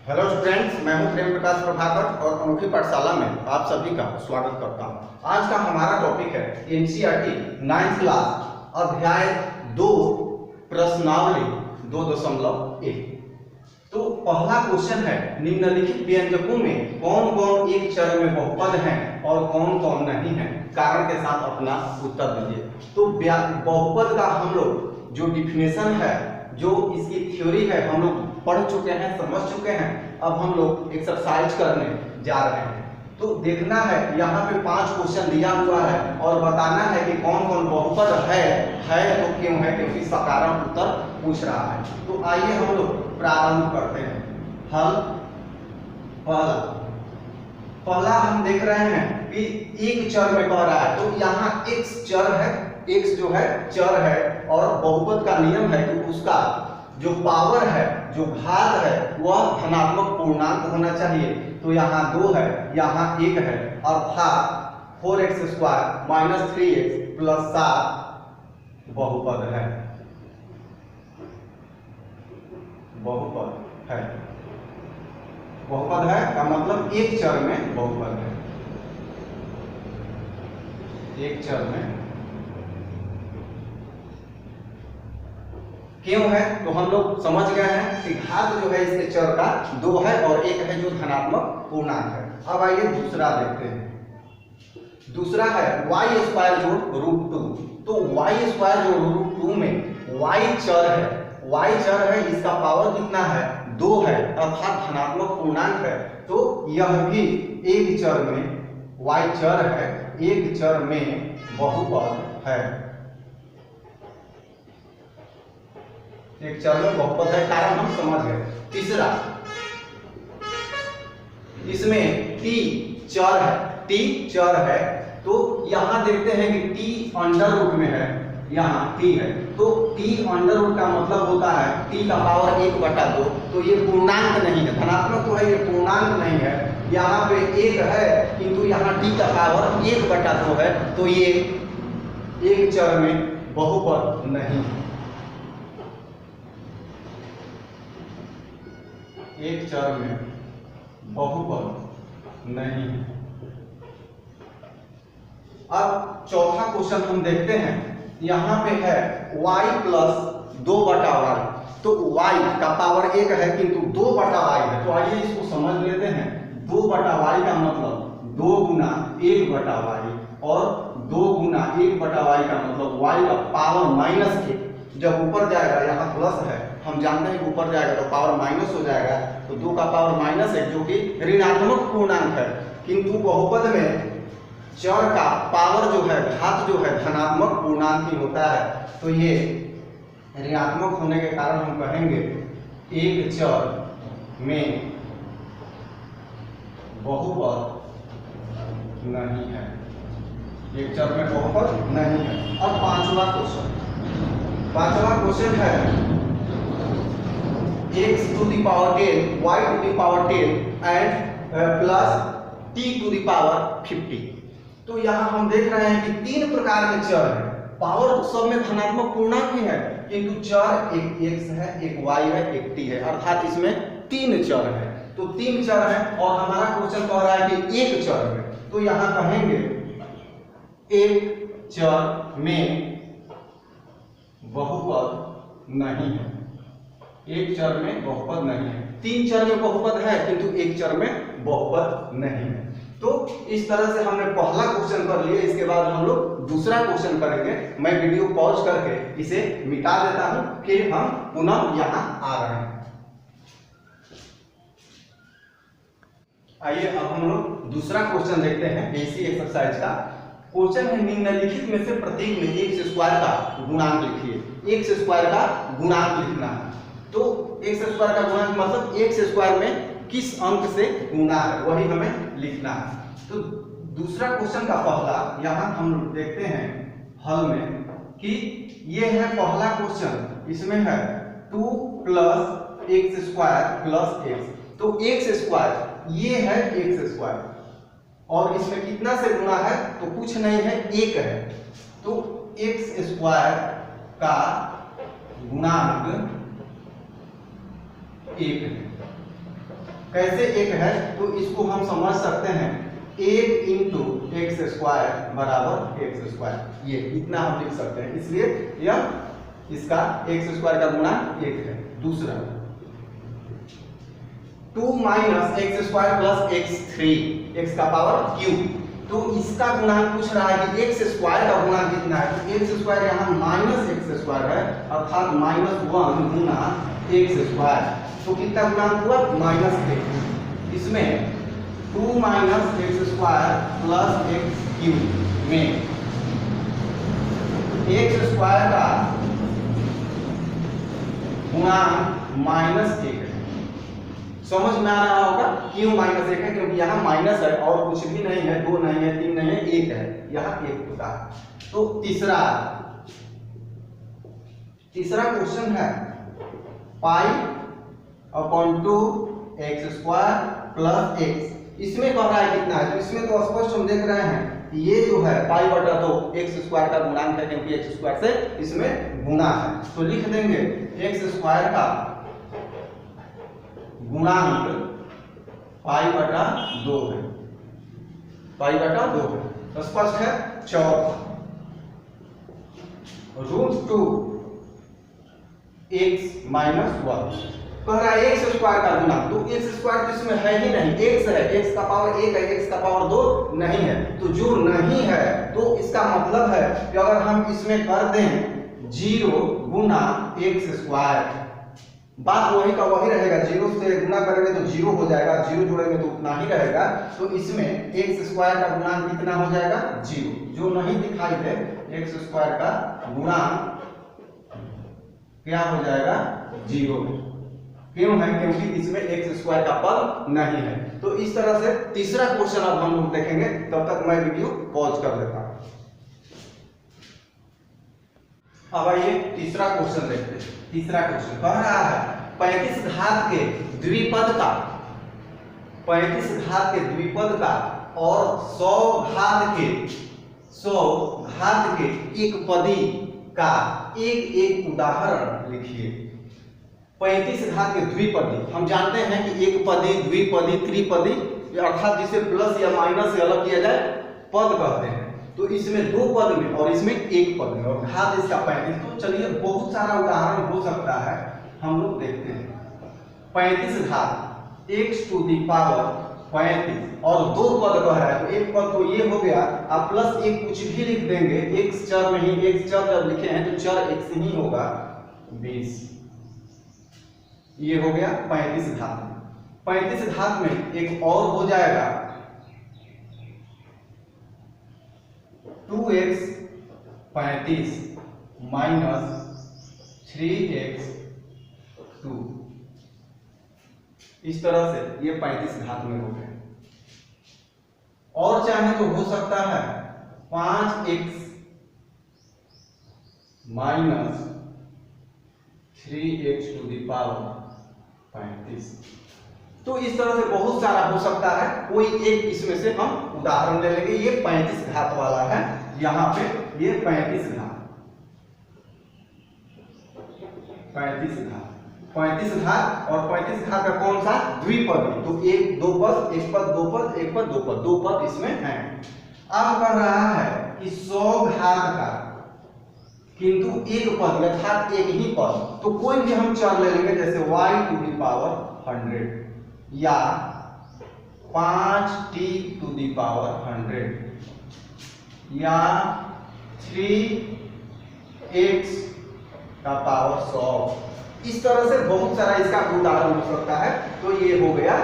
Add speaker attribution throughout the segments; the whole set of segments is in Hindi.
Speaker 1: हेलो स्टूडेंट्स, मैं हूं प्रेम प्रकाश प्रभाकर और अनोखी पाठशाला में आप सभी का स्वागत करता हूं। आज का हमारा टॉपिक है एनसीईआरटी 9th क्लास अध्याय 2 प्रश्नावली 2.1। तो पहला क्वेश्चन है, निम्नलिखित व्यंजकों में कौन कौन एक चर में बहुपद हैं और कौन कौन नहीं है, कारण के साथ अपना उत्तर दीजिए। तो बहुपद का हम लोग जो डिफिनेशन है, जो इसकी थ्योरी है, हम लोग पढ़ चुके हैं, समझ चुके हैं। अब हम लोग एक्सरसाइज करने जा रहे हैं। तो देखना है, यहाँ पे 5 क्वेश्चन दिया हुआ है और बताना है कि कौन कौन बहुपद है तो क्यों है, क्योंकि सकारात्मक उत्तर पूछ रहा है। तो आइए हम लोग प्रारंभ करते हैं। हल पहला हम देख रहे हैं कि एक चर में कह रहा है, तो यहाँ x चर है, x जो है चर है और बहुपद का नियम है कि उसका जो पावर है, जो घात है, वह धनात्मक पूर्णांक होना चाहिए। तो यहाँ 2 है, यहाँ 1 है, अर्थात 4x² - 3x + 7 बहुपद है। बहुपद है का मतलब एक चर में बहुपद है। एक चर में क्यों है, तो हम लोग समझ गए हैं कि घात जो है इसके चर का 2 है और 1 है जो धनात्मक पूर्णांक है। अब आइए दूसरा देखते हैं। दूसरा है y² जोड़ √2। तो y² जोड़ √2 में y चर है, y चर है, इसका पावर कितना है, 2 है, अर्थात धनात्मक पूर्णांक है। तो यह भी एक चर में, y चर है, एक चर में बहुपद है। एक चर में बहुपद है, कारण हम समझ गए। तीसरा, इसमें t चर है, तो यहां देखते हैं कि t अंडर रूट में है, यहाँ t है, तो t अंडर रूट का मतलब होता है t का पावर 1/2। तो ये पूर्णांक नहीं है, धनात्मक तो है, ये पूर्णांक नहीं है। यहाँ पे 1 है किंतु यहाँ t का पावर 1/2 है, तो ये एक चर में बहुपद नहीं है। एक चर में बहुपद नहीं है। अब चौथा क्वेश्चन हम देखते हैं। यहाँ पे है y + 2/y। तो y का पावर 1 है किंतु 2/y है, तो आइए इसको समझ लेते हैं। 2/y का मतलब 2 × 1/y और 2 × 1/y का मतलब y का पावर -1। जब ऊपर जाएगा, यहाँ प्लस है, हम जानते हैं कि ऊपर जाएगा तो पावर माइनस हो जाएगा, तो 2 का पावर -1 जो कि ऋणात्मक पूर्णांक है। किंतु बहुपद में चर का पावर जो है, घात जो है, धनात्मक पूर्णांक ही होता है। तो ये ऋणात्मक होने के कारण हम कहेंगे एक चर में बहुपद नहीं है। एक चर में बहुपद नहीं है। अब पांचवा क्वेश्चन है x⁻10 y⁻10 and plus t⁻50। तो यहाँ हम देख रहे हैं कि 3 प्रकार के चर हैं। पावर सब में धनात्मक पूर्णांक ही है, किंतु चर एक x है, एक y है, एक t है, अर्थात इसमें 3 चर है। तो 3 चर है और हमारा क्वेश्चन कह रहा है कि एक चर में, तो यहाँ कहेंगे एक चर में बहुपद नहीं है। एक चर में बहुपद नहीं है। 3 चर में बहुपद है किंतु एक चर में बहुपद नहीं है। तो इस तरह से हमने पहला क्वेश्चन कर लिया। इसके बाद हम लोग दूसरा क्वेश्चन करेंगे। मैं वीडियो पॉज करके इसे मिटा देता हूं, फिर हम पुनः यहाँ आ रहे हैं। आइए अब हम लोग दूसरा क्वेश्चन देखते हैं इसी एक्सरसाइज का। क्वेश्चन है, निम्नलिखित में से प्रत्येक में x² का गुणांक लिखिए। x² का गुणांक लिखना है। तो x² का गुणांक मतलब x² में किस अंक से गुणा है, वही हमें लिखना है। तो दूसरा क्वेश्चन का पहला यहाँ हम देखते हैं हल में कि ये है पहला क्वेश्चन। इसमें है 2 + x² + x। तो x² ये है x² और इसमें कितना से गुणा है, तो कुछ नहीं है, 1 है। तो x² का गुणांक 1 है। कैसे एक है तो इसको हम समझ सकते हैं 1 इंटू एक्स स्क्वायर बराबर एक्स स्क्वायर, ये इतना हम लिख सकते हैं, इसलिए यह इसका एक्स स्क्वायर का गुणांक 1 है। दूसरा 2 minus x square plus x 3 x का पावर क्यूब, तो इसका गुणांक पूछ रहा है कि एक्स स्क्वायर का गुणांक कितना है, तो एक्स स्क्वायर यहाँ माइनस एक्स स्क्वायर है अर्थात -1 गुना एक्स स्क्वायर, तो कितना गुणांक हुआ -1। इसमें 2 minus x square plus x cube में एक्स स्क्वायर का गुणांक -1 है। समझ में आ रहा होगा क्यों -1 है, क्योंकि यहाँ माइनस है और कुछ भी नहीं है, 2 नहीं है, 3 नहीं है, 1 है, यहाँ 1 होता है। तो तीसरा क्वेश्चन है pi upon 2 x square plus x, इसमें कह रहा है कितना है, तो इसमें तो स्पष्ट हम देख रहे हैं ये जो है पाई बटा 2 एक्स स्क्वायर का गुणांक है, क्योंकि एक्स स्क्वायर से इसमें गुणा है, तो लिख देंगे एक्स स्क्वायर का गुणांक पाई बटा 2 है, पाई बटा 2 है, तो स्पष्ट है। चौथा √2 एक्स माइनस 1, कह रहा है एक्स स्क्वायर का गुणांक, तो एक्स स्क्वायर तो इसमें है ही नहीं, एक्स है, एक्स का पावर 1 है, एक्स का पावर 2 नहीं है, तो जो नहीं है तो इसका मतलब है कि अगर हम इसमें कर दें 0 गुना एक्स स्क्वायर, बात वही का वही रहेगा, 0 से गुना करेंगे तो 0 हो जाएगा, 0 जोड़ेंगे तो उतना ही रहेगा, तो इसमें एक्स स्क्वायर का गुणांक कितना हो जाएगा 0, जो नहीं दिखाई दे एक्स स्क्वायर का गुणांक क्या हो जाएगा 0, क्यों है, क्योंकि इसमें एक्स स्क्वायर का पद नहीं है। तो इस तरह से तीसरा क्वेश्चन अब हम लोग देखेंगे, तब तक मैं वीडियो पॉज कर देता हूं। अब आइए तीसरा क्वेश्चन देखते हैं। तीसरा क्वेश्चन कह रहा है 35 घात के द्विपद का, 35 घात के द्विपद का और 100 घात के एक पदी का एक उदाहरण लिखिए। 35 घात के द्विपदी, हम जानते हैं कि एक पदी, द्विपदी, त्रिपदी, अर्थात जिसे प्लस या माइनस से अलग किया जाए पद कहते हैं, तो इसमें 2 पद में और इसमें 1 पद में, और घात इसका 35, तो चलिए बहुत सारा उदाहरण हो सकता है, हम लोग देखते हैं। 35 घात x टू दी पावर 35 और 2 पद कह रहा है, तो एक पद तो ये हो गया, आप प्लस एक कुछ भी लिख देंगे, x चर नहीं, x चर जब लिखे हैं तो चर x ही होगा 20, ये हो गया 35 घात। 35 घात में एक और हो जाएगा 2x 35 माइनस 3x 2, इस तरह से ये 35 घात में हो गए। और चाहे तो हो सकता है 5x minus 3x to the power 35, तो इस तरह से बहुत सारा हो सकता है, कोई एक इसमें से हम उदाहरण ले लेंगे। ये 35 घात वाला है, यहां पे ये 35 घात, 35 घात, 35 घात और 35 घात का कौन सा द्विपद, तो एक 2 पद, एक पद 2 पद, एक पद 2 पद, 2 पद इसमें है। अब कर रहा है कि 100 घात का किंतु एक पद अर्थात एक ही पद, तो कोई भी हम चर ले लेंगे, जैसे y टू दी पावर 100 या 5t टू दी पावर 100 या 3x का पावर 100, इस तरह से बहुत सारा इसका उदाहरण हो सकता है। तो ये हो गया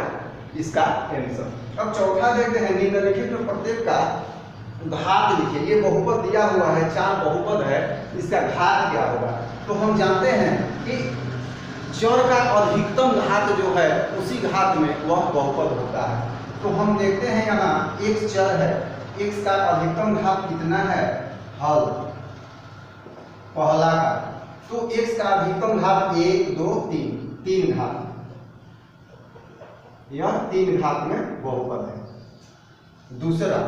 Speaker 1: इसका आंसर। अब चौथा देखते हैं, निम्नलिखित में प्रत्येक का घात लिखिए। ये बहुपद दिया हुआ है, 4 बहुपद है, इसका घात क्या होगा। तो हम जानते हैं कि चर का अधिकतम घात जो है उसी घात में वह बहुपद होता है। तो हम देखते हैं यहाँ x चर है, x का अधिकतम घात कितना है, हल पहला का, तो x का अधिकतम घात 1 2 3, 3 घात, यह 3 घात में बहुपद है। दूसरा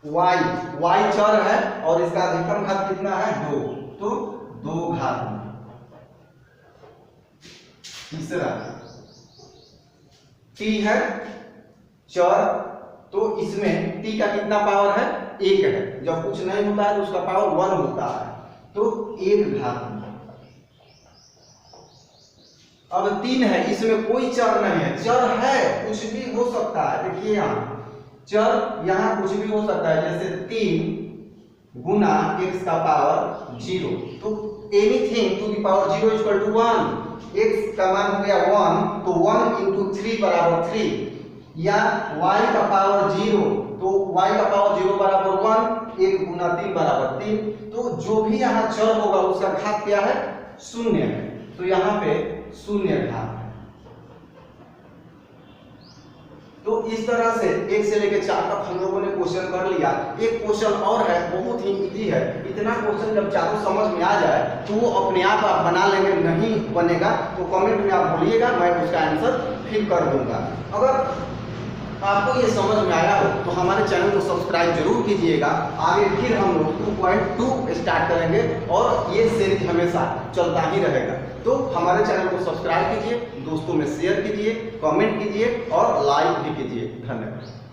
Speaker 1: y चर है और इसका अधिकतम घात कितना है 2, तो 2 घात में, तीसरा टी है चर, तो इसमें टी का कितना पावर है? 1 है। जब कुछ नहीं होता है तो उसका पावर 1 होता है, तो 1 घात में। अब 3 है, इसमें कोई चर नहीं है, चर है कुछ भी हो सकता है। देखिए यहाँ चर यहाँ कुछ भी हो सकता है, जैसे 3 गुना x का पावर 0, तो anything to the power 0 equal to 1। x का मान हो गया 1, तो 1 इंटू 3 बराबर 3, या y का पावर 0, तो y का पावर 0 बराबर 1, 1 गुना 3 बराबर 3। तो जो भी यहाँ चर होगा उसका घात क्या है? 0 है, तो यहाँ पे 0 घात है। तो इस तरह से 1 से लेकर 4 तक हम लोगों ने क्वेश्चन कर लिया। एक क्वेश्चन और है, बहुत ही इजी है। इतना क्वेश्चन जब चारों समझ में आ जाए तो वो अपने आप बना लेंगे, नहीं बनेगा तो कमेंट में आप बोलिएगा, मैं उसका आंसर फिर कर दूंगा। अगर आपको ये समझ में आया हो तो हमारे चैनल को सब्सक्राइब जरूर कीजिएगा। आगे फिर हम लोग 2.2 स्टार्ट करेंगे और ये सीरीज हमेशा चलता ही रहेगा। तो हमारे चैनल को सब्सक्राइब कीजिए, दोस्तों में शेयर कीजिए, कमेंट कीजिए और लाइक भी कीजिए। धन्यवाद।